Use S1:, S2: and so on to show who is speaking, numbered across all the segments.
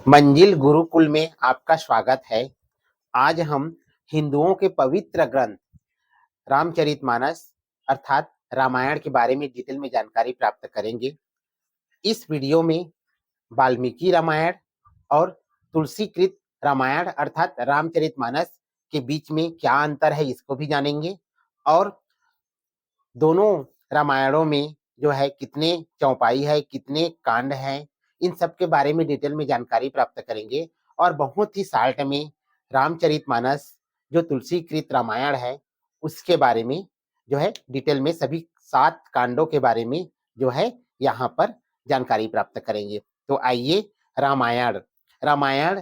S1: मंजिल गुरुकुल में आपका स्वागत है। आज हम हिंदुओं के पवित्र ग्रंथ रामचरितमानस अर्थात रामायण के बारे में डिटेल में जानकारी प्राप्त करेंगे। इस वीडियो में वाल्मीकि रामायण और तुलसीकृत रामायण अर्थात रामचरितमानस के बीच में क्या अंतर है इसको भी जानेंगे और दोनों रामायणों में जो है कितने चौपाई है, कितने कांड हैं, इन सब के बारे में डिटेल में जानकारी प्राप्त करेंगे। और बहुत ही शार्ट में रामचरितमानस जो तुलसीकृत रामायण है उसके बारे में जो है डिटेल में सभी 7 कांडों के बारे में जो है यहाँ पर जानकारी प्राप्त करेंगे। तो आइए रामायण रामायण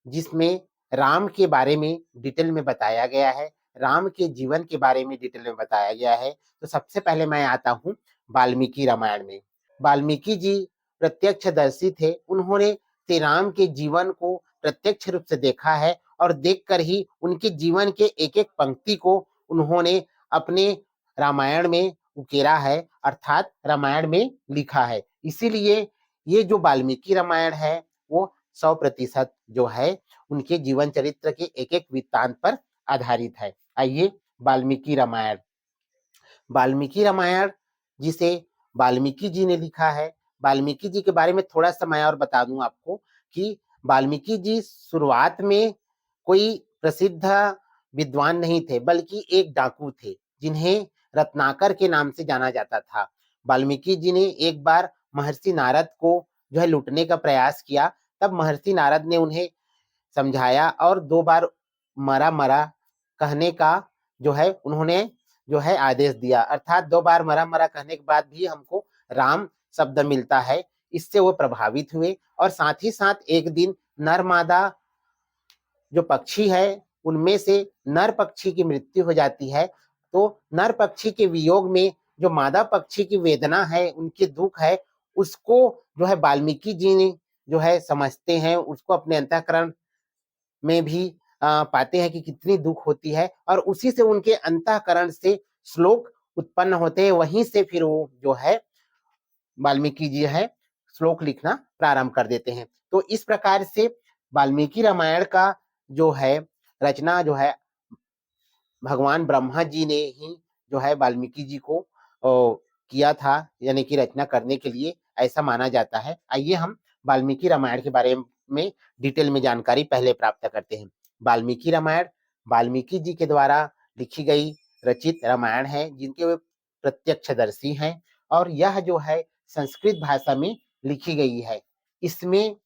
S1: जिसमें राम के बारे में डिटेल में बताया गया है, राम के जीवन के बारे में डिटेल में बताया गया है। तो सबसे पहले मैं आता हूँ वाल्मीकि रामायण में। वाल्मीकि जी प्रत्यक्षदर्शी थे, उन्होंने श्री राम के जीवन को प्रत्यक्ष रूप से देखा है और देखकर ही उनके जीवन के एक एक पंक्ति को उन्होंने अपने रामायण में उकेरा है अर्थात रामायण में लिखा है। इसीलिए ये जो वाल्मीकि रामायण है वो 100% जो है उनके जीवन चरित्र के एक एक वृत्तांत पर आधारित है। आइए वाल्मीकि रामायण वाल्मीकि रामायण जिसे वाल्मीकि जी ने लिखा है। वाल्मीकि जी के बारे में थोड़ा सा मैं और बता दूं आपको कि वाल्मीकि जी शुरुआत में कोई प्रसिद्ध विद्वान नहीं थे, बल्कि एक डाकू थे जिन्हें रत्नाकर के नाम से जाना जाता था। वाल्मीकि जी ने एक बार महर्षि नारद को जो है लूटने का प्रयास किया, तब महर्षि नारद ने उन्हें समझाया और 2 बार मरा मरा कहने का जो है उन्होंने जो है आदेश दिया, अर्थात 2 बार मरा मरा कहने के बाद भी हमको राम शब्द मिलता है। इससे वो प्रभावित हुए और साथ ही साथ एक दिन नर मादा जो पक्षी है उनमें से नर पक्षी की मृत्यु हो जाती है। तो नर पक्षी के वियोग में जो मादा पक्षी की वेदना है, उनकी दुख है, उसको जो है वाल्मीकि जी ने जो है समझते हैं, उसको अपने अंतःकरण में भी पाते हैं कि कितनी दुख होती है और उसी से उनके अंतःकरण से श्लोक उत्पन्न होते हैं। वहीं से फिर वो जो है वाल्मीकि जी है श्लोक लिखना प्रारंभ कर देते हैं। तो इस प्रकार से वाल्मीकि रामायण का जो है रचना जो है भगवान ब्रह्मा जी ने ही जो है वाल्मीकि जी को किया था, यानी कि रचना करने के लिए ऐसा माना जाता है। आइए हम वाल्मीकि रामायण के बारे में डिटेल में जानकारी पहले प्राप्त करते हैं। वाल्मीकि रामायण वाल्मीकि जी के द्वारा लिखी गई रचित रामायण है, जिनके वे प्रत्यक्षदर्शी हैं और यह जो है संस्कृत भाषा में लिखी गई है। इसमें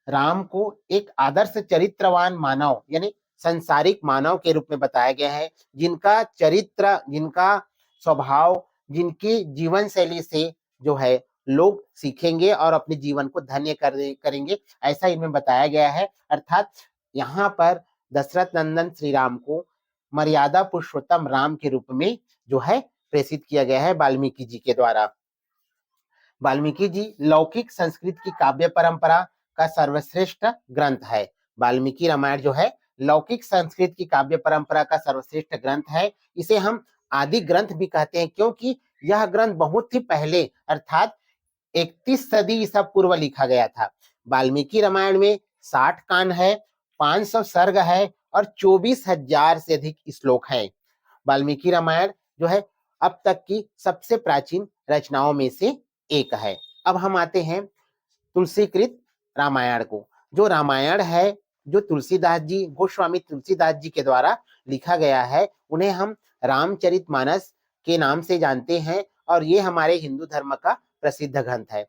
S1: राम को एक आदर्श चरित्रवान मानव यानी संसारिक मानव के रूप में बताया गया है, जिनका चरित्र, जिनका स्वभाव, जिनकी जीवन शैली से जो है लोग सीखेंगे और अपने जीवन को धन्य करेंगे, ऐसा इनमें बताया गया है। अर्थात यहाँ पर दशरथ नंदन श्री राम को मर्यादा पुरुषोत्तम राम के रूप में जो है प्रेषित किया गया है वाल्मीकि जी के द्वारा। वाल्मीकि जी लौकिक संस्कृत की काव्य परंपरा का सर्वश्रेष्ठ ग्रंथ है। वाल्मीकि रामायण जो है लौकिक संस्कृत की काव्य परंपरा का सर्वश्रेष्ठ ग्रंथ है। इसे हम आदि ग्रंथ भी कहते हैं, क्योंकि यह ग्रंथ बहुत ही पहले अर्थात 31 सदी ईसा पूर्व लिखा गया था। वाल्मीकि रामायण में 60 कांड है, 500 सर्ग है और 24,000 से अधिक श्लोक है। वाल्मीकि रामायण जो है अब तक की सबसे प्राचीन रचनाओं में से एक है। अब हम आते हैं तुलसीकृत रामायण को। जो रामायण है, जो तुलसीदास जी, गोस्वामी तुलसीदास जी के द्वारा लिखा गया है, उन्हें हम रामचरितमानस के नाम से जानते हैं और ये हमारे हिंदू धर्म का प्रसिद्ध ग्रंथ है।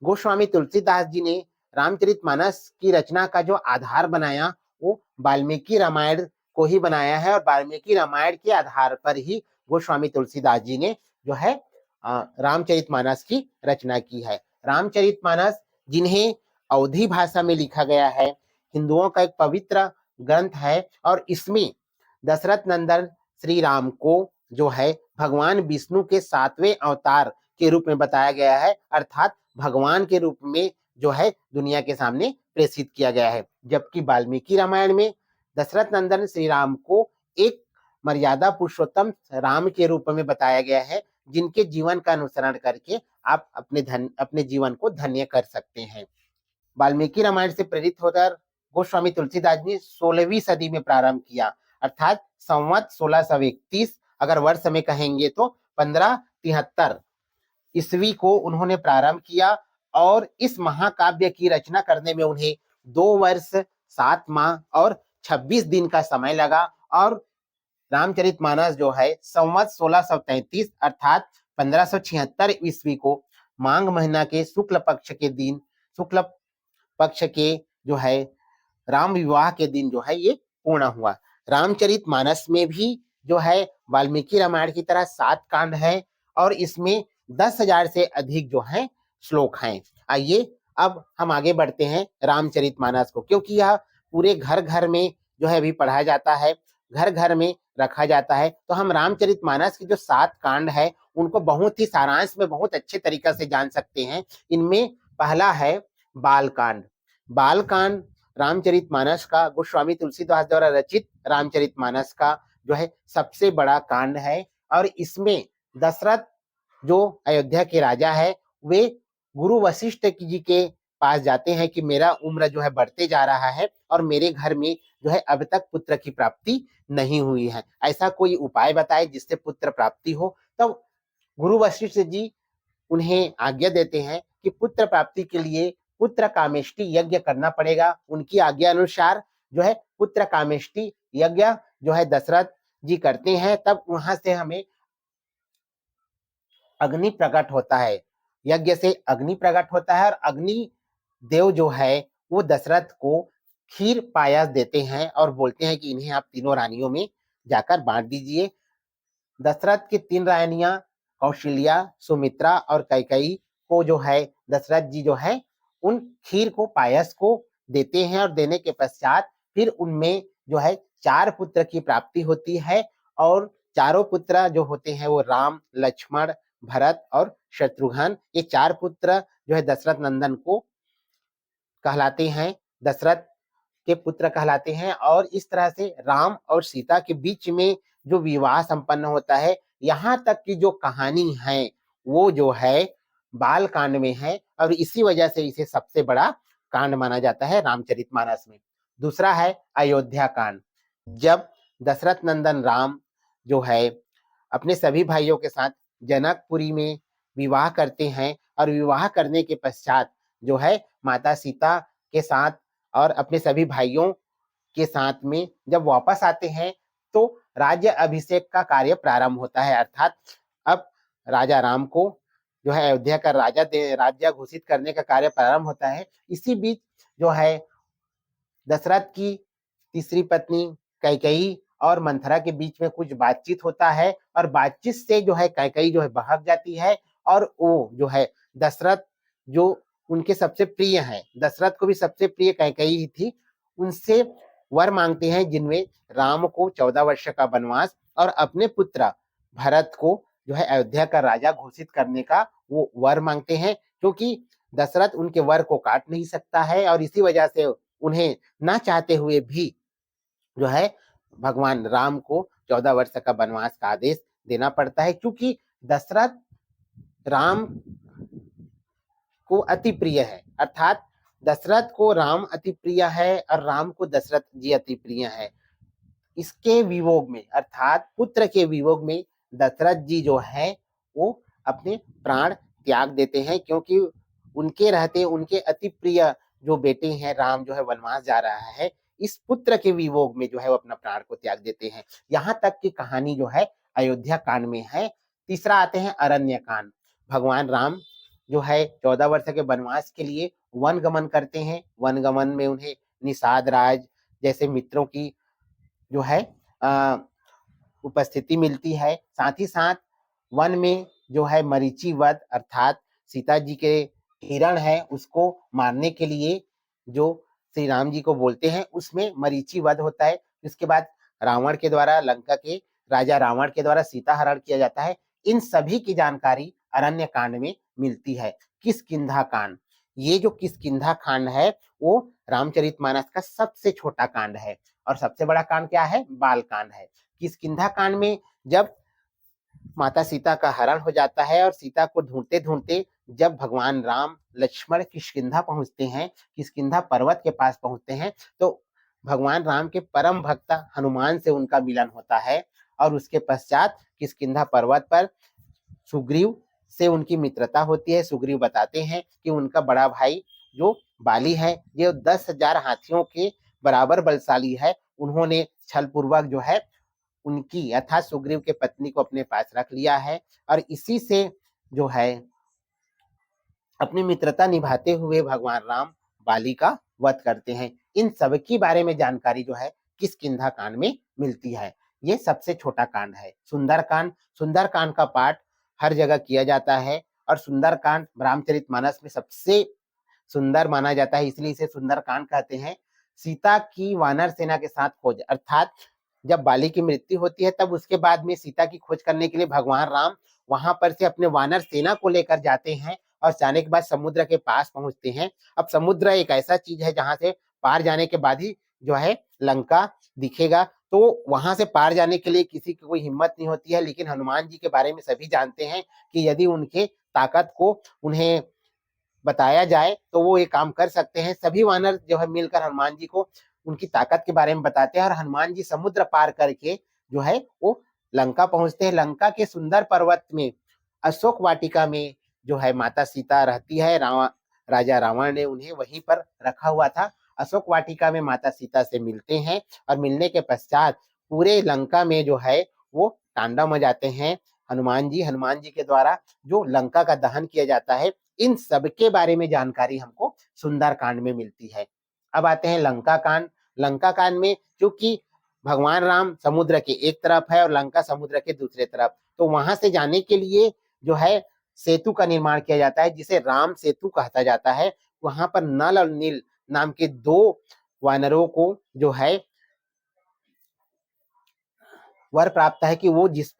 S1: गोस्वामी तुलसीदास जी ने रामचरितमानस की रचना का जो आधार बनाया वो वाल्मीकि रामायण को ही बनाया है और वाल्मीकि रामायण के आधार पर ही गोस्वामी तुलसीदास जी ने जो है रामचरितमानस की रचना की है। रामचरितमानस जिन्हें अवधी भाषा में लिखा गया है, हिंदुओं का एक पवित्र ग्रंथ है और इसमें दशरथ नंदन श्री राम को जो है भगवान विष्णु के 7वें अवतार के रूप में बताया गया है, अर्थात भगवान के रूप में जो है दुनिया के सामने प्रेषित किया गया है। जबकि वाल्मीकि रामायण में दशरथ नंदन श्री राम को एक मर्यादा पुरुषोत्तम राम के रूप में बताया गया है, जिनके जीवन का अनुसरण करके आप अपने जीवन को धन्य कर सकते हैं। वाल्मीकि रामायण से प्रेरित होकर गोस्वामी तुलसीदास जी 16वीं सदी में प्रारंभ किया, अर्थात संवत 1631, अगर वर्ष में कहेंगे तो 1573 ईस्वी को उन्होंने प्रारंभ किया। और इस महाकाव्य की रचना करने में उन्हें 2 वर्ष 7 माह और 26 दिन का समय लगा। और रामचरितमानस जो है संवत 1633 अर्थात 1576 ईस्वी को माघ महीना के शुक्ल पक्ष के जो है राम विवाह के दिन जो है ये पूर्ण हुआ। रामचरितमानस में भी जो है वाल्मीकि रामायण की तरह 7 कांड है और इसमें 10,000 से अधिक जो है श्लोक हैं। आइए अब हम आगे बढ़ते हैं रामचरितमानस को, क्योंकि यह पूरे घर घर में जो है अभी पढ़ाया जाता है, घर घर में रखा जाता है। तो हम रामचरितमानस की जो 7 कांड है उनको बहुत ही सारांश में बहुत अच्छे तरीके से जान सकते हैं। इनमें पहला है बालकांड। बालकांड रामचरितमानस का गोस्वामी तुलसीदास द्वारा रचित रामचरितमानस का जो है सबसे बड़ा कांड है। और इसमें दशरथ जो अयोध्या के राजा है वे गुरु वशिष्ठ जी के पास जाते हैं कि मेरा उम्र जो है बढ़ते जा रहा है और मेरे घर में जो है अब तक पुत्र की प्राप्ति नहीं हुई है, ऐसा कोई उपाय बताए जिससे पुत्र प्राप्ति हो। तब तो गुरु वशिष्ठ जी उन्हें आज्ञा देते हैं कि पुत्र प्राप्ति के लिए पुत्र कामेष्टि यज्ञ करना पड़ेगा। उनकी आज्ञा अनुसार जो है पुत्र कामेष्टि यज्ञ जो है दशरथ जी करते हैं। तब वहां से हमें अग्नि प्रकट होता है, यज्ञ से अग्नि प्रकट होता है और अग्नि देव जो है वो दशरथ को खीर पायस देते हैं और बोलते हैं कि इन्हें आप तीनों रानियों में जाकर बांट दीजिए। दशरथ की 3 रानियां कौशल्या, सुमित्रा और कैकेयी को जो है दशरथ जी जो है उन खीर को पायस को देते हैं और देने के पश्चात फिर उनमें जो है 4 पुत्र की प्राप्ति होती है। और चारों पुत्र जो होते हैं वो राम, लक्ष्मण, भरत और शत्रुघ्न, ये 4 पुत्र जो है दशरथ नंदन को कहलाते हैं, दशरथ के पुत्र कहलाते हैं। और इस तरह से राम और सीता के बीच में जो विवाह संपन्न होता है, यहाँ तक की जो कहानी है वो जो है बाल कांड में है और इसी वजह से इसे सबसे बड़ा कांड माना जाता है रामचरितमानस में। दूसरा है अयोध्या कांड। जब दशरथ नंदन राम जो है अपने सभी भाइयों के साथ जनकपुरी में विवाह करते हैं और विवाह करने के पश्चात जो है माता सीता के साथ और अपने सभी भाइयों के साथ में जब वापस आते हैं तो राज्य अभिषेक का कार्य प्रारंभ होता है, अर्थात अब राजा राम को जो है अयोध्या का राज्य घोषित करने का कार्य प्रारंभ होता है। इसी बीच जो है दशरथ की तीसरी पत्नी कैकेयी और मंथरा के बीच में कुछ बातचीत होता है और बातचीत से जो है कैकेयी जो है बहक जाती है और वो जो है दशरथ जो उनके सबसे प्रिय हैं, दशरथ को भी सबसे प्रिय कैकेयी ही थी, उनसे वर मांगते हैं जिनमें राम को 14 वर्ष का वनवास और अपने पुत्र भरत को जो है अयोध्या का राजा घोषित करने का वो वर मांगते हैं, क्योंकि दशरथ उनके वर को काट नहीं सकता है और इसी वजह से उन्हें ना चाहते हुए भी जो है भगवान राम को 14 वर्ष का वनवास का आदेश देना पड़ता है, क्योंकि दशरथ राम को अति प्रिय है, अर्थात दशरथ को राम अति प्रिय है और राम को दशरथ जी अति प्रिय है। इसके वियोग में अर्थात पुत्र के वियोग में दशरथ जी जो है वो अपने प्राण त्याग देते हैं, क्योंकि उनके रहते उनके अति प्रिय जो बेटे हैं राम जो है वनवास जा रहा है, इस पुत्र के वियोग में जो है वो अपना प्राण को त्याग देते हैं। यहाँ तक की कहानी जो है अयोध्या कांड में है। तीसरा आते हैं अरण्य कांड। भगवान राम जो है 14 वर्ष के वनवास के लिए वन गमन करते हैं। वन गमन में उन्हें निषाद राज जैसे मित्रों की जो है उपस्थिति मिलती है। साथ ही साथ वन में जो है मरीचि वध अर्थात सीता जी के हिरण है उसको मारने के लिए जो श्री राम जी को बोलते हैं उसमें मरीचि वध होता है। इसके बाद रावण के द्वारा लंका के राजा रावण के द्वारा सीता हरण किया जाता है। इन सभी की जानकारी अरण्य कांड में मिलती है। किष्किंधा कांड, ये जो किष्किंधा कांड है वो रामचरितमानस का सबसे छोटा कांड है और सबसे बड़ा कांड क्या है? बाल कांड है। किष्किंधा कांड में जब माता सीता का हरण हो जाता है और सीता को ढूंढते ढूंढते जब भगवान राम लक्ष्मण किष्किंधा पहुंचते हैं, किष्किंधा पर्वत के पास पहुंचते हैं, तो भगवान राम के परम भक्त हनुमान से उनका मिलन होता है और उसके पश्चात किष्किंधा पर्वत पर सुग्रीव से उनकी मित्रता होती है। सुग्रीव बताते हैं कि उनका बड़ा भाई जो बाली है, जो 10,000 हाथियों के बराबर बलशाली है, उन्होंने छल पूर्वक जो है उनकी अर्थात सुग्रीव के पत्नी को अपने पास रख लिया है और इसी से जो है अपनी मित्रता निभाते हुए भगवान राम बाली का वध करते हैं। इन सब की बारे में जानकारी जो है किष्किंधा कांड में मिलती है। ये सबसे छोटा कांड है। सुंदरकांड, सुंदरकांड का पाठ हर जगह किया जाता है और सुंदरकांड रामचरितमानस में सबसे सुंदर माना जाता है, इसलिए इसे सुंदरकांड कहते हैं। सीता की वानर सेना के साथ खोज, अर्थात जब बाली की मृत्यु होती है तब उसके बाद में सीता की खोज करने के लिए भगवान राम वहां पर से अपने वानर सेना को लेकर जाते हैं और जाने के बाद समुद्र के पास पहुंचते हैं। अब समुद्र एक ऐसा चीज है जहां से पार जाने के बाद ही जो है लंका दिखेगा, तो वहां से पार जाने के लिए किसी की कोई हिम्मत नहीं होती है, लेकिन हनुमान जी के बारे में सभी जानते हैं कि यदि उनके ताकत को उन्हें बताया जाए तो वो ये काम कर सकते हैं। सभी वानर जो है मिलकर हनुमान जी को उनकी ताकत के बारे में बताते हैं और हनुमान जी समुद्र पार करके जो है वो लंका पहुंचते हैं। लंका के सुंदर पर्वत में अशोक वाटिका में जो है माता सीता रहती है। राजा रावण ने उन्हें वहीं पर रखा हुआ था। अशोक वाटिका में माता सीता से मिलते हैं और मिलने के पश्चात पूरे लंका में जो है वो तांडव मचाते हैं हनुमान जी के द्वारा जो लंका का दहन किया जाता है। इन सब के बारे में जानकारी हमको सुंदरकांड में मिलती है। अब आते हैं लंका कांड। लंका कांड में क्योंकि भगवान राम समुद्र के एक तरफ है और लंका समुद्र के दूसरे तरफ, तो वहां से जाने के लिए जो है सेतु का निर्माण किया जाता है जिसे राम सेतु कहता जाता है। वहां पर नल और नील नाम के दो वानरों को जो है वर प्राप्त है कि वो जिस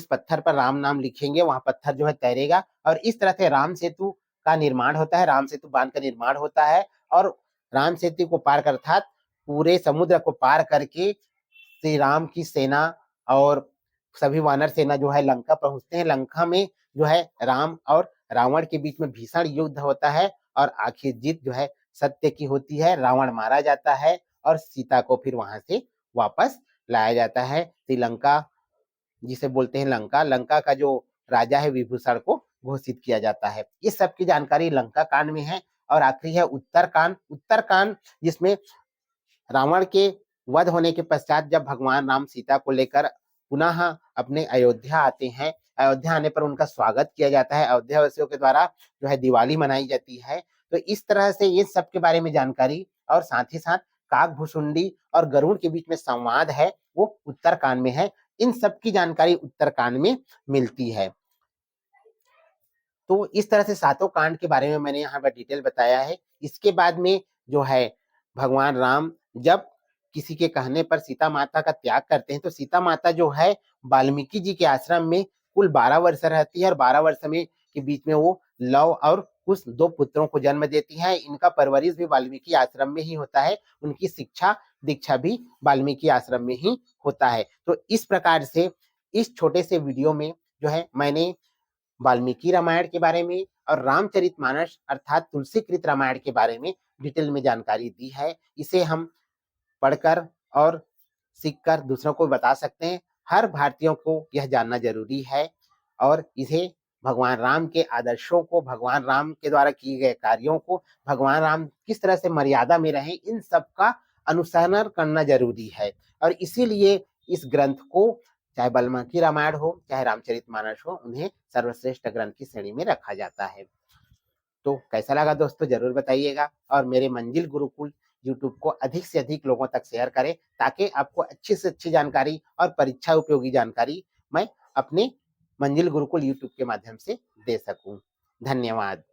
S1: पत्थर पर राम नाम लिखेंगे वहां पत्थर जो है तैरेगा और इस तरह से राम सेतु का निर्माण होता है। राम सेतु बांध का निर्माण होता है और राम सेतु को पार कर अर्थात पूरे समुद्र को पार करके श्री राम की सेना और सभी वानर सेना जो है लंका पहुंचते हैं। लंका में जो है राम और रावण के बीच में भीषण युद्ध होता है और आखिर जीत जो है सत्य की होती है। रावण मारा जाता है और सीता को फिर वहां से वापस लाया जाता है। श्रीलंका जिसे बोलते हैं लंका, लंका का जो राजा है विभूषण को घोषित किया जाता है। इस सब की जानकारी लंका कांड में है। और आखिरी है उत्तरकांड। उत्तरकांड जिसमें रावण के वध होने के पश्चात जब भगवान राम सीता को लेकर पुनः अपने अयोध्या आते हैं, अयोध्या आने पर उनका स्वागत किया जाता है। अयोध्या वासियों के द्वारा जो है दिवाली मनाई जाती है। तो इस तरह से ये सब के बारे में जानकारी और साथ ही साथ काकभुसुंडी और गरुड़ के बीच में संवाद है वो उत्तरकांड में है। इन सब की जानकारी उत्तरकांड में मिलती है। तो इस तरह से सातों कांड के बारे में मैंने यहाँ पर डिटेल बताया है। इसके बाद में जो है भगवान राम जब किसी के कहने पर सीता माता का त्याग करते हैं तो सीता माता जो है वाल्मीकि जी के आश्रम में कुल 12 वर्ष रहती है और 12 वर्ष में के बीच में वो लव और कुश 2 पुत्रों को जन्म देती है। इनका परवरिश भी वाल्मीकि आश्रम में ही होता है। उनकी शिक्षा दीक्षा भी वाल्मीकि आश्रम में ही होता है। तो इस प्रकार से इस छोटे से वीडियो में जो है मैंने वाल्मीकि रामायण के बारे में और रामचरितमानस अर्थात तुलसीकृत रामायण के बारे में डिटेल में जानकारी दी है। इसे हम पढ़कर और सीखकर दूसरों को बता सकते हैं। हर भारतीयों को यह जानना जरूरी है और इसे भगवान राम के आदर्शों को, भगवान राम के द्वारा किए गए कार्यों को, भगवान राम किस तरह से मर्यादा में रहे, इन सब का अनुसरण करना जरूरी है। और इसीलिए इस ग्रंथ को चाहे वाल्मीकि रामायण हो चाहे रामचरितमानस हो, उन्हें सर्वश्रेष्ठ ग्रंथ की श्रेणी में रखा जाता है। तो कैसा लगा दोस्तों जरूर बताइएगा और मेरे मंजिल गुरुकुल यूट्यूब को अधिक से अधिक लोगों तक शेयर करें ताकि आपको अच्छी से अच्छी जानकारी और परीक्षा उपयोगी जानकारी मैं अपने मंजिल गुरुकुल यूट्यूब के माध्यम से दे सकूं। धन्यवाद।